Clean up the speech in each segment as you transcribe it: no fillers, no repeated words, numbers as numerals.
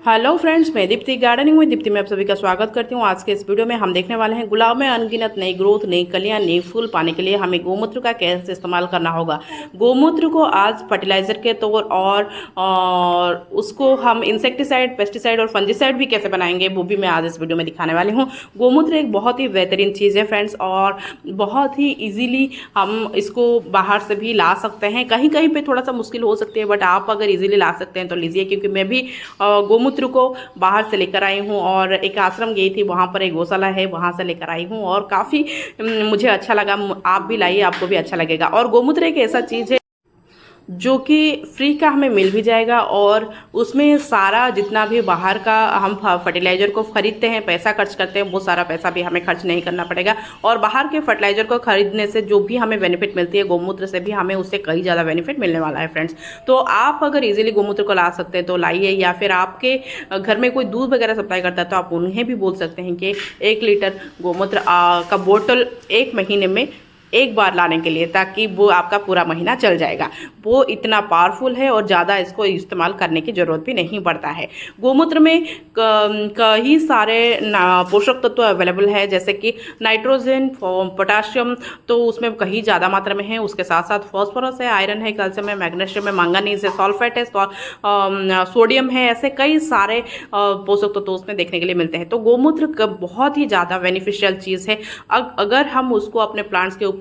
Hello friends, मैं Deepti gardening में दीप्ति में आप सभी का स्वागत करती हूँ। आज के इस वीडियो में हम देखने वाले हैं गुलाब में अनगिनत नई ग्रोथ, नई कलियां, नई फूल पाने के लिए हमें गोमूत्र का कैसे इस्तेमाल करना होगा। गोमूत्र को आज फर्टिलाइजर के तौर और उसको हम इंसेक्टिसाइड, पेस्टिसाइड और फंजीसाइड भी कैसे बनाएंगे वो भी मैं आज इस वीडियो में दिखाने वाली हूँ। गोमूत्र एक बहुत ही बेहतरीन चीज़ है फ्रेंड्स, और बहुत ही ईजिली हम इसको बाहर से भी ला सकते हैं। कहीं कहीं पे थोड़ा सा मुश्किल हो सकती है, बट आप अगर इजीली ला सकते हैं तो लीजिए, क्योंकि मैं भी गोमूत्र को बाहर से लेकर आई हूँ और एक आश्रम गई थी, वहाँ पर एक गौशाला है, वहाँ से लेकर आई हूँ और काफ़ी मुझे अच्छा लगा। आप भी लाइए, आपको भी अच्छा लगेगा। और गोमूत्र एक ऐसा चीज़ है जो कि फ्री का हमें मिल भी जाएगा, और उसमें सारा जितना भी बाहर का हम फर्टिलाइज़र को ख़रीदते हैं, पैसा खर्च करते हैं, वो सारा पैसा भी हमें खर्च नहीं करना पड़ेगा। और बाहर के फर्टिलाइज़र को खरीदने से जो भी हमें बेनिफिट मिलती है, गोमूत्र से भी हमें उससे कई ज़्यादा बेनिफिट मिलने वाला है फ्रेंड्स। तो आप अगर इजीली गोमूत्र को ला सकते हैं तो लाइए, या फिर आपके घर में कोई दूध वगैरह सप्लाई करता है तो आप उन्हें भी बोल सकते हैं कि 1 लीटर गोमूत्र का बोतल 1 महीने में एक बार लाने के लिए, ताकि वो आपका पूरा महीना चल जाएगा। वो इतना पावरफुल है और ज़्यादा इसको इस्तेमाल करने की ज़रूरत भी नहीं पड़ता है। गोमूत्र में कई सारे पोषक तत्व अवेलेबल है, जैसे कि नाइट्रोजन, पोटाशियम तो उसमें कहीं ज़्यादा मात्रा में है। उसके साथ साथ फॉस्फोरस है, आयरन है, कैल्शियम है, मैग्नीशियम है, मैंगनीज है, सल्फेट है, सोडियम है। ऐसे कई सारे पोषक तत्व उसमें देखने के लिए मिलते हैं। तो गोमूत्र बहुत ही ज़्यादा बेनिफिशियल चीज़ है। अगर हम उसको अपने प्लांट्स के ऊपर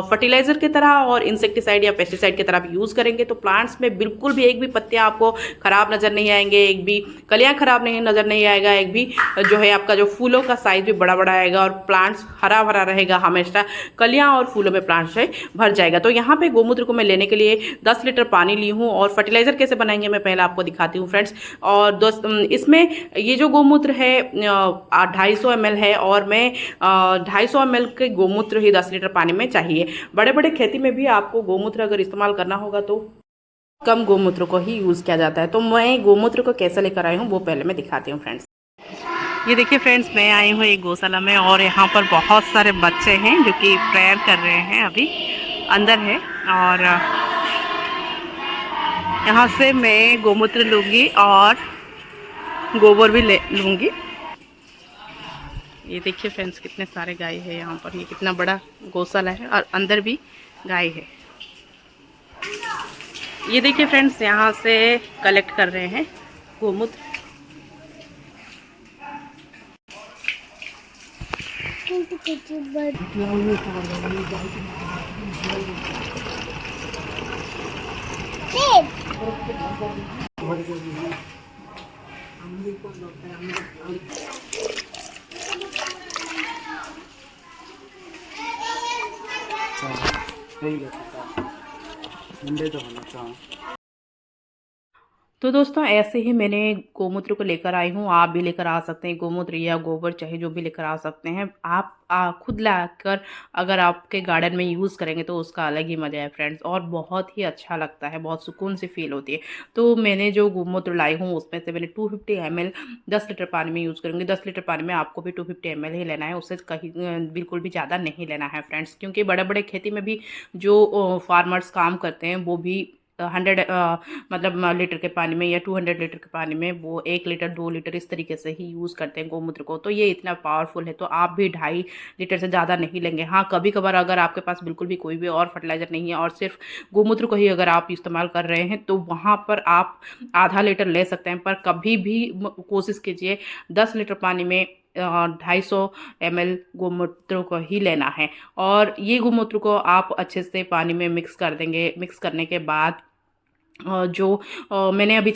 फर्टिलाइजर की तरह और इंसेक्टिसाइड या पेस्टिसाइड की तरह भी यूज़ करेंगे तो प्लांट्स में बिल्कुल भी एक भी पत्तियां आपको खराब नज़र नहीं आएंगे, एक भी कलियां खराब नहीं नज़र नहीं आएगा, एक भी जो है आपका जो फूलों का साइज भी बड़ा बड़ा आएगा और प्लांट्स हरा भरा रहेगा। हमेशा कलियां और फूलों में प्लांट्स है भर जाएगा। तो यहाँ पे गोमूत्र को मैं लेने के लिए 10 लीटर पानी ली हूँ, और फर्टिलाइजर कैसे बनाएंगे मैं पहले आपको दिखाती हूँ फ्रेंड्स। और दोस्त, इसमें ये जो गोमूत्र है 250 ml है, और मैं 250 ml के गोमूत्र ही 10 लीटर पानी में चाहिए। बड़े बड़े खेती में भी आपको गोमूत्र अगर इस्तेमाल करना होगा तो कम गोमूत्र को ही यूज़ किया जाता है। तो मैं गोमूत्र को कैसे लेकर आई हूँ वो पहले मैं दिखाती हूँ फ्रेंड्स। ये देखिए फ्रेंड्स, मैं आई हूँ एक गौशाला में, और यहाँ पर बहुत सारे बच्चे हैं जो कि प्रेयर कर रहे हैं, अभी अंदर है। और यहाँ से मैं गोमूत्र लूँगी और गोबर भी ले लूँगी। ये देखिए फ्रेंड्स, कितने सारे गाय है यहाँ पर। ये कितना बड़ा गौशाला है और अंदर भी गाय है। ये देखिए फ्रेंड्स, यहाँ से कलेक्ट कर रहे हैं गोमूत्र। तो दोस्तों, ऐसे ही मैंने गोमूत्र को लेकर आई हूँ। आप भी लेकर आ सकते हैं गोमूत्र या गोबर, चाहे जो भी लेकर आ सकते हैं आप। खुद लाकर अगर आपके गार्डन में यूज़ करेंगे तो उसका अलग ही मज़ा है फ्रेंड्स, और बहुत ही अच्छा लगता है, बहुत सुकून सी फील होती है। तो मैंने जो गोमूत्र लाई हूँ उसमें से मैंने 250 ml 10 लीटर पानी में यूज़ करूँगी। 10 लीटर पानी में आपको भी 250 ml ही लेना है, उससे कहीं बिल्कुल भी ज़्यादा नहीं लेना है फ्रेंड्स, क्योंकि बड़े बड़े खेती में भी जो फार्मर्स काम करते हैं वो भी 100 मतलब लीटर के पानी में या 200 लीटर के पानी में वो 1 लीटर 2 लीटर इस तरीके से ही यूज़ करते हैं गोमूत्र को। तो ये इतना पावरफुल है, तो आप भी 2.5 लीटर से ज़्यादा नहीं लेंगे। हाँ, कभी कभार अगर आपके पास बिल्कुल भी कोई भी और फर्टिलाइज़र नहीं है और सिर्फ गोमूत्र को ही अगर आप इस्तेमाल कर रहे हैं तो वहाँ पर आप आधा लीटर ले सकते हैं। पर कभी भी कोशिश कीजिए 10 लीटर पानी में 250 ml गोमूत्र को ही लेना है। और ये गोमूत्र को आप अच्छे से पानी में मिक्स कर देंगे। मिक्स करने के बाद जो मैंने अभी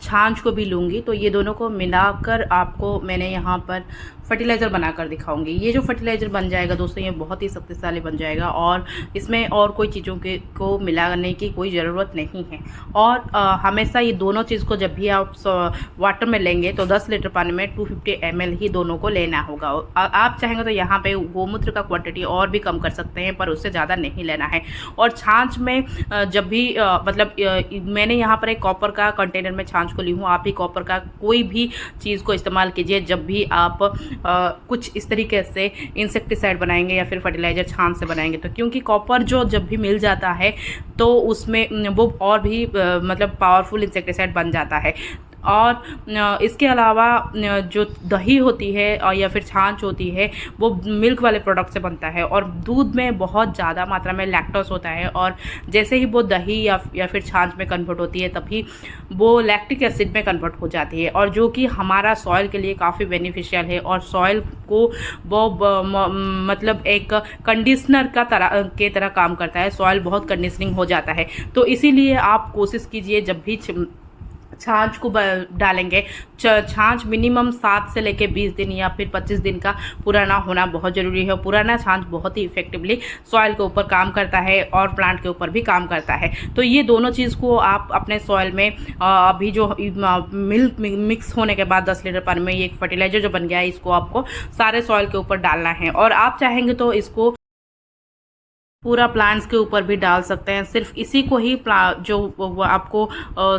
छाछ को भी लूँगी, तो ये दोनों को मिलाकर आपको मैंने यहाँ पर फर्टिलाइज़र बनाकर दिखाऊंगी। ये जो फर्टिलाइज़र बन जाएगा दोस्तों, ये बहुत ही शक्तिशाली बन जाएगा, और इसमें और कोई चीज़ों के को मिलाने की कोई ज़रूरत नहीं है। और हमेशा ये दोनों चीज़ को जब भी आप वाटर में लेंगे तो 10 लीटर पानी में 250 ml ही दोनों को लेना होगा। आप चाहेंगे तो यहाँ पे गोमूत्र का क्वांटिटी और भी कम कर सकते हैं, पर उससे ज़्यादा नहीं लेना है। और छाछ में जब भी मैंने यहाँ पर एक कॉपर का कंटेनर में छाछ को ली हूँ। आप ही कॉपर का कोई भी चीज़ को इस्तेमाल कीजिए जब भी आप कुछ इस तरीके से इंसेक्टिसाइड बनाएंगे या फिर फर्टिलाइज़र छाछ से बनाएंगे। तो क्योंकि कॉपर जो जब भी मिल जाता है तो उसमें वो और भी मतलब पावरफुल इंसेक्टिसाइड बन जाता है। और इसके अलावा जो दही होती है या फिर छाछ होती है वो मिल्क वाले प्रोडक्ट से बनता है और दूध में बहुत ज़्यादा मात्रा में लैक्टोज होता है और जैसे ही वो दही या फिर छाछ में कन्वर्ट होती है तभी वो लैक्टिक एसिड में कन्वर्ट हो जाती है और जो कि हमारा सॉइल के लिए काफ़ी बेनिफिशियल है और सॉइल को वो मतलब एक कंडीशनर के तरह काम करता है। सॉइल बहुत कंडीशनिंग हो जाता है। तो इसीलिए आप कोशिश कीजिए जब भी छाछ को डालेंगे, छाछ मिनिमम 7 से लेकर 20 दिन या फिर 25 दिन का पुराना होना बहुत ज़रूरी है। पुराना छाछ बहुत ही इफेक्टिवली सॉइल के ऊपर काम करता है और प्लांट के ऊपर भी काम करता है। तो ये दोनों चीज़ को आप अपने सॉइल में अभी जो मिल्क मिक्स होने के बाद 10 लीटर पानी में ये एक फर्टिलाइजर जो बन गया है, इसको आपको सारे सॉइल के ऊपर डालना है और आप चाहेंगे तो इसको पूरा प्लांट्स के ऊपर भी डाल सकते हैं। सिर्फ इसी को ही जो आपको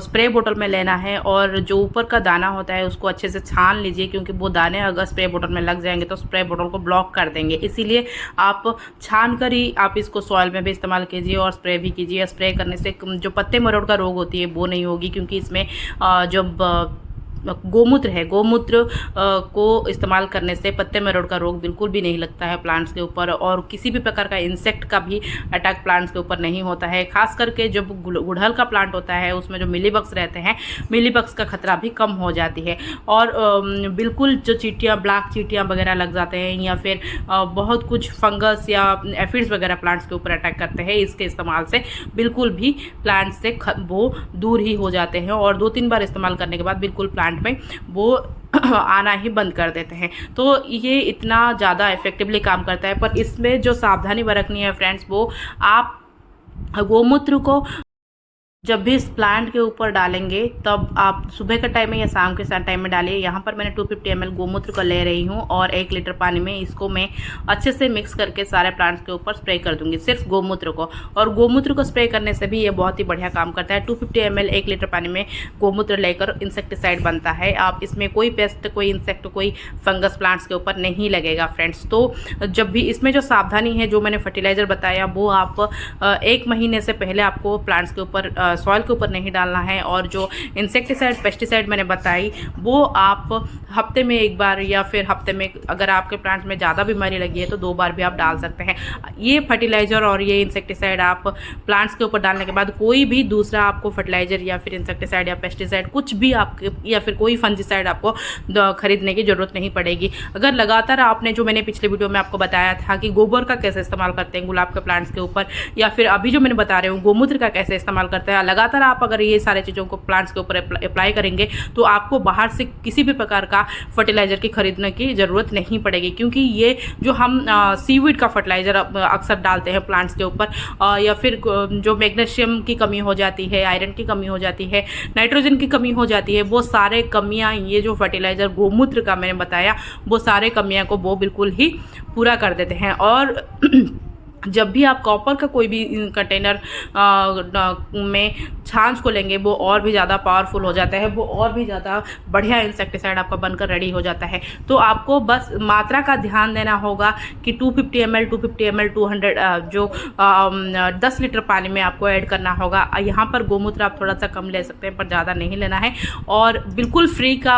स्प्रे बोतल में लेना है और जो ऊपर का दाना होता है उसको अच्छे से छान लीजिए, क्योंकि वो दाने अगर स्प्रे बोतल में लग जाएंगे तो स्प्रे बोतल को ब्लॉक कर देंगे। इसीलिए आप छान कर ही आप इसको सॉइल में भी इस्तेमाल कीजिए और स्प्रे भी कीजिए। स्प्रे करने से जो पत्ते मरोड़ का रोग होती है वो नहीं होगी, क्योंकि इसमें जब गोमूत्र है, गोमूत्र को इस्तेमाल करने से पत्ते मरोड़ का रोग बिल्कुल भी नहीं लगता है प्लांट्स के ऊपर और किसी भी प्रकार का इंसेक्ट का भी अटैक प्लांट्स के ऊपर नहीं होता है। खास करके जब गुड़हल का प्लांट होता है उसमें जो मिलीबग्स रहते हैं, मिलीबग्स का खतरा भी कम हो जाती है और बिल्कुल जो चींटियाँ, ब्लैक चींटियाँ वगैरह लग जाते हैं या फिर बहुत कुछ फंगस या एफिड्स वगैरह प्लांट्स के ऊपर अटैक करते हैं, इसके इस्तेमाल से बिल्कुल भी प्लांट्स से वो दूर ही हो जाते हैं और 2-3 बार इस्तेमाल करने के बाद बिल्कुल प्लांट में वो आना ही बंद कर देते हैं। तो ये इतना ज़्यादा इफेक्टिवली काम करता है। पर इसमें जो सावधानी बरतनी है फ्रेंड्स, वो आप गोमूत्र को जब भी इस प्लांट के ऊपर डालेंगे तब आप सुबह का टाइम में या शाम के टाइम में डालिए। यहाँ पर मैंने 250 ml गोमूत्र को ले रही हूँ और 1 लीटर पानी में इसको मैं अच्छे से मिक्स करके सारे प्लांट्स के ऊपर स्प्रे कर दूंगी, सिर्फ गोमूत्र को। और गोमूत्र को स्प्रे करने से भी ये बहुत ही बढ़िया काम करता है। 250 ml 1 लीटर पानी में गोमूत्र लेकर इंसेक्टिसाइड बनता है। आप इसमें कोई पेस्ट, कोई इंसेक्ट, कोई फंगस प्लांट्स के ऊपर नहीं लगेगा फ्रेंड्स। तो जब भी इसमें जो सावधानी है, जो मैंने फर्टिलाइज़र बताया, वो आप 1 महीने से पहले आपको प्लांट्स के ऊपर, सॉइल के ऊपर नहीं डालना है। और जो इंसेक्टिसाइड, पेस्टिसाइड मैंने बताई, वो आप हफ्ते में 1 बार या फिर हफ्ते में, अगर आपके प्लांट्स में ज़्यादा बीमारी लगी है तो 2 बार भी आप डाल सकते हैं। ये फर्टिलाइज़र और ये इंसेक्टिसाइड आप प्लांट्स के ऊपर डालने के बाद कोई भी दूसरा आपको फर्टिलाइज़र या फिर इंसेक्टिसाइड या पेस्टिसाइड कुछ भी आपके, या फिर कोई फंजीसाइड आपको खरीदने की ज़रूरत नहीं पड़ेगी। अगर लगातार आपने, जो मैंने पिछले वीडियो में आपको बताया था कि गोबर का कैसे इस्तेमाल करते हैं गुलाब के प्लांट्स के ऊपर, या फिर अभी जो मैंने बता रही हूँ गोमूत्र का कैसे इस्तेमाल करते हैं, लगातार आप अगर ये सारी चीज़ों को प्लांट्स के ऊपर अप्लाई करेंगे तो आपको बाहर से किसी भी प्रकार का फर्टिलाइज़र की खरीदने की ज़रूरत नहीं पड़ेगी। क्योंकि ये जो हम सीवीड का फर्टिलाइज़र अक्सर डालते हैं प्लांट्स के ऊपर, या फिर जो मैग्नीशियम की कमी हो जाती है, आयरन की कमी हो जाती है, नाइट्रोजन की कमी हो जाती है, वो सारे कमियाँ ये जो फर्टिलाइज़र गोमूत्र का मैंने बताया, वो सारे कमियाँ को वो बिल्कुल ही पूरा कर देते हैं। और जब भी आप कॉपर का कोई भी कंटेनर में छाछ को लेंगे, वो और भी ज़्यादा पावरफुल हो जाता है, वो और भी ज़्यादा बढ़िया इंसेक्टिसाइड आपका बनकर रेडी हो जाता है। तो आपको बस मात्रा का ध्यान देना होगा कि 250 ml 200 जो 10 लीटर पानी में आपको ऐड करना होगा। यहाँ पर गोमूत्र आप थोड़ा सा कम ले सकते हैं, पर ज़्यादा नहीं लेना है। और बिल्कुल फ्री का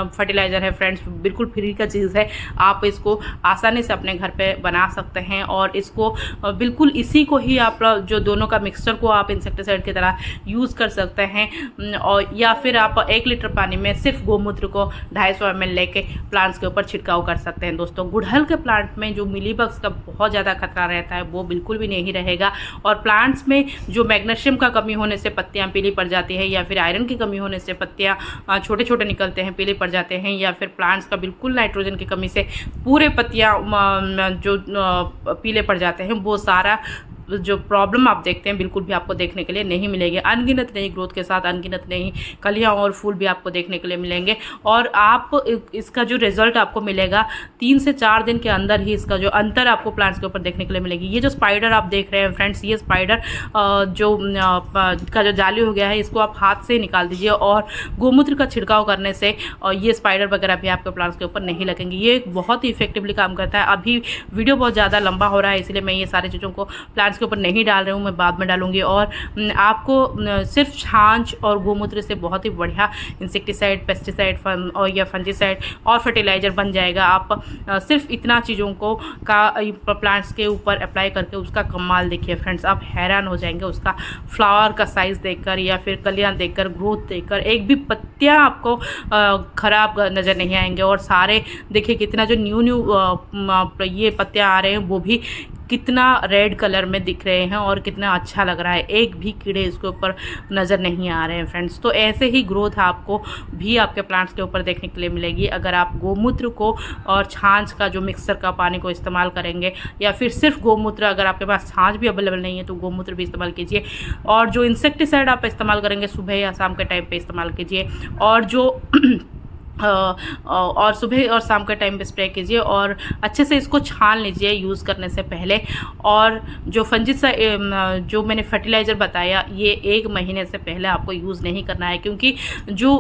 फर्टिलाइज़र है फ्रेंड्स, बिल्कुल फ्री का चीज़ है। आप इसको आसानी से अपने घर पर बना सकते हैं और इसको बिल्कुल इसी को ही आप, जो दोनों का मिक्सचर को आप इंसेक्टिसाइड की तरह यूज़ कर सकते हैं। और या फिर आप 1 लीटर पानी में सिर्फ गोमूत्र को 250 ml लेके प्लांट्स के ऊपर छिड़काव कर सकते हैं। दोस्तों, गुड़हल के प्लांट में जो मिलीबग्स का बहुत ज़्यादा खतरा रहता है वो बिल्कुल भी नहीं रहेगा। और प्लांट्स में जो मैग्नीशियम का कमी होने से पत्तियाँ पीली पड़ जाती है, या फिर आयरन की कमी होने से पत्तियाँ छोटे छोटे निकलते हैं, पीले पड़ जाते हैं, या फिर प्लांट्स का बिल्कुल नाइट्रोजन की कमी से पूरे पत्तियाँ जो पीले पड़ जाते हैं, वो सारा जो प्रॉब्लम आप देखते हैं बिल्कुल भी आपको देखने के लिए नहीं मिलेगी। अनगिनत नई ग्रोथ के साथ अनगिनत नई कलियाँ और फूल भी आपको देखने के लिए मिलेंगे। और आप इसका जो रिजल्ट आपको मिलेगा 3 से 4 दिन के अंदर ही इसका जो अंतर आपको प्लांट्स के ऊपर देखने के लिए मिलेगी। ये जो स्पाइडर आप देख रहे हैं फ्रेंड्स, ये स्पाइडर जो का जो जाली हो गया है, इसको आप हाथ से निकाल दीजिए और गोमूत्र का छिड़काव करने से ये स्पाइडर वगैरह भी आपके प्लांट्स के ऊपर नहीं लगेंगे। ये बहुत ही इफेक्टिवली काम करता है। अभी वीडियो बहुत ज़्यादा लंबा हो रहा है, इसलिए मैं ये सारी चीज़ों को प्लांट्स प्लांट्स के ऊपर नहीं डाल रही हूँ, मैं बाद में डालूंगी। और आपको सिर्फ छाछ और गोमूत्र से बहुत ही बढ़िया इंसेक्टिसाइड, पेस्टिसाइड और या फंजीसाइड और फर्टिलाइज़र बन जाएगा। आप सिर्फ इतना चीज़ों को प्लांट्स के ऊपर अप्लाई करके उसका कमाल देखिए फ्रेंड्स, आप हैरान हो जाएंगे उसका फ्लावर का साइज़ देखकर या फिर कलियां देखकर, ग्रोथ देखकर। एक भी पत्तियां आपको ख़राब नज़र नहीं आएंगे। और सारे देखिए कितना जो न्यू ये पत्तियां आ रहे हैं वो भी कितना रेड कलर में दिख रहे हैं और कितना अच्छा लग रहा है, एक भी कीड़े इसके ऊपर नज़र नहीं आ रहे हैं फ्रेंड्स। तो ऐसे ही ग्रोथ आपको भी आपके प्लांट्स के ऊपर देखने के लिए मिलेगी अगर आप गोमूत्र को और छाछ का जो मिक्सर का पानी को इस्तेमाल करेंगे, या फिर सिर्फ गोमूत्र, अगर आपके पास छाछ भी अवेलेबल नहीं है तो गोमूत्र भी इस्तेमाल कीजिए। और जो इंसेक्टिसाइड आप इस्तेमाल करेंगे सुबह या शाम के टाइम पे इस्तेमाल कीजिए, और जो और सुबह और शाम के टाइम पे स्प्रे कीजिए और अच्छे से इसको छान लीजिए यूज़ करने से पहले। और जो फंजीसाइड जो मैंने फर्टिलाइज़र बताया, ये 1 महीने से पहले आपको यूज़ नहीं करना है, क्योंकि जो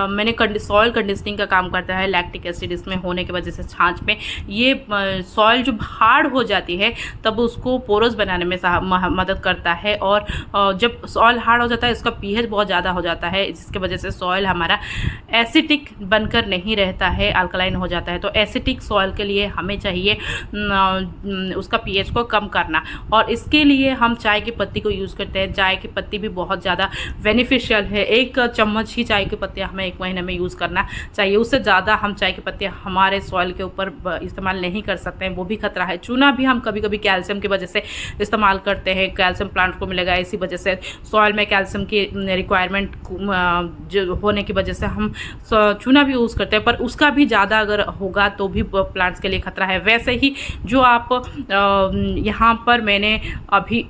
मैंने सॉइल कंडीशनिंग का काम करता है लैक्टिक एसिड इसमें होने की वजह से छाछ में, ये सॉइल जो हार्ड हो जाती है तब उसको पोरस बनाने में मदद करता है। और जब सॉइल हार्ड हो जाता है इसका pH बहुत ज़्यादा हो जाता है, जिसकी वजह से सॉइल हमारा एसिटिक बनकर नहीं रहता है, अल्कलाइन हो जाता है। तो एसिटिक सॉइल के लिए हमें चाहिए उसका pH को कम करना, और इसके लिए हम चाय की पत्ती को यूज़ करते हैं। चाय की पत्ती भी बहुत ज़्यादा बेनिफिशियल है, 1 चम्मच ही चाय की पत्तियाँ हमें 1 महीने में यूज़ करना चाहिए, उससे ज़्यादा हम चाय की पत्तियाँ हमारे सॉइल के ऊपर इस्तेमाल नहीं कर सकते हैं, वो भी खतरा है। चूना भी हम कभी कभी कैल्शियम की वजह से इस्तेमाल करते हैं, कैल्शियम प्लांट को मिलेगा, इसी वजह से सॉइल में कैल्शियम की रिक्वायरमेंट जो होने की वजह से हम चूना भी यूज़ करते हैं, पर उसका भी ज़्यादा अगर होगा तो भी प्लांट्स के लिए खतरा है। वैसे ही जो आप यहाँ पर मैंने अभी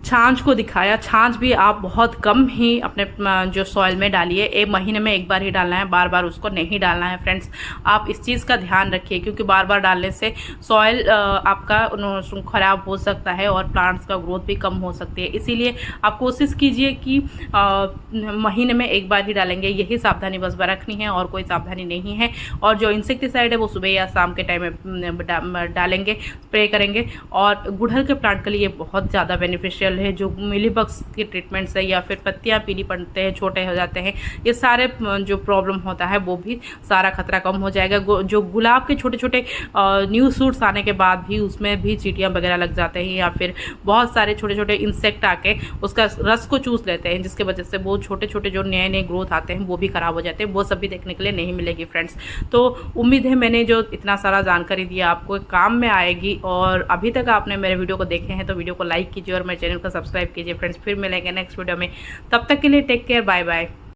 छाछ को दिखाया, छाछ भी आप बहुत कम ही अपने जो सॉइल में डालिए, 1 महीने में 1 बार ही डालना है, बार बार उसको नहीं डालना है फ्रेंड्स। आप इस चीज़ का ध्यान रखिए, क्योंकि बार बार डालने से सॉइल आपका ख़राब हो सकता है और प्लांट्स का ग्रोथ भी कम हो सकती है। इसीलिए आप कोशिश कीजिए कि महीने में 1 बार ही डालेंगे, यही सावधानी बस रखनी है और कोई सावधानी नहीं है। और जो इंसेक्टिसाइड है वो सुबह या शाम के टाइम में डालेंगे, स्प्रे करेंगे। और गुड़हल के प्लांट के लिए बहुत ज़्यादा बेनिफिशियल है, जो मिलीबग्स की ट्रीटमेंट है या फिर पत्तियां पीली पड़ते हैं, छोटे हो जाते हैं, ये सारे जो प्रॉब्लम होता है वो भी सारा खतरा कम हो जाएगा। जो गुलाब के छोटे छोटे न्यू सूट्स आने के बाद भी उसमें भी चींटियां वगैरह लग जाते हैं, या फिर बहुत सारे छोटे छोटे इंसेक्ट आके उसका रस को चूस लेते हैं, जिसकी वजह से वो छोटे छोटे जो नए नए ग्रोथ आते हैं वो भी ख़राब हो जाते हैं। वो सब भी देखने के लिए नहीं मिलेगी फ्रेंड्स। तो उम्मीद है मैंने जो इतना सारा जानकारी दिया आपको काम में आएगी। और अभी तक आपने मेरे वीडियो को देखे हैं तो वीडियो को लाइक कीजिए और मेरे चैनल को सब्सक्राइब कीजिए फ्रेंड्स। फिर मिलेंगे नेक्स्ट वीडियो में, तब तक के लिए टेक केयर, बाय बाय।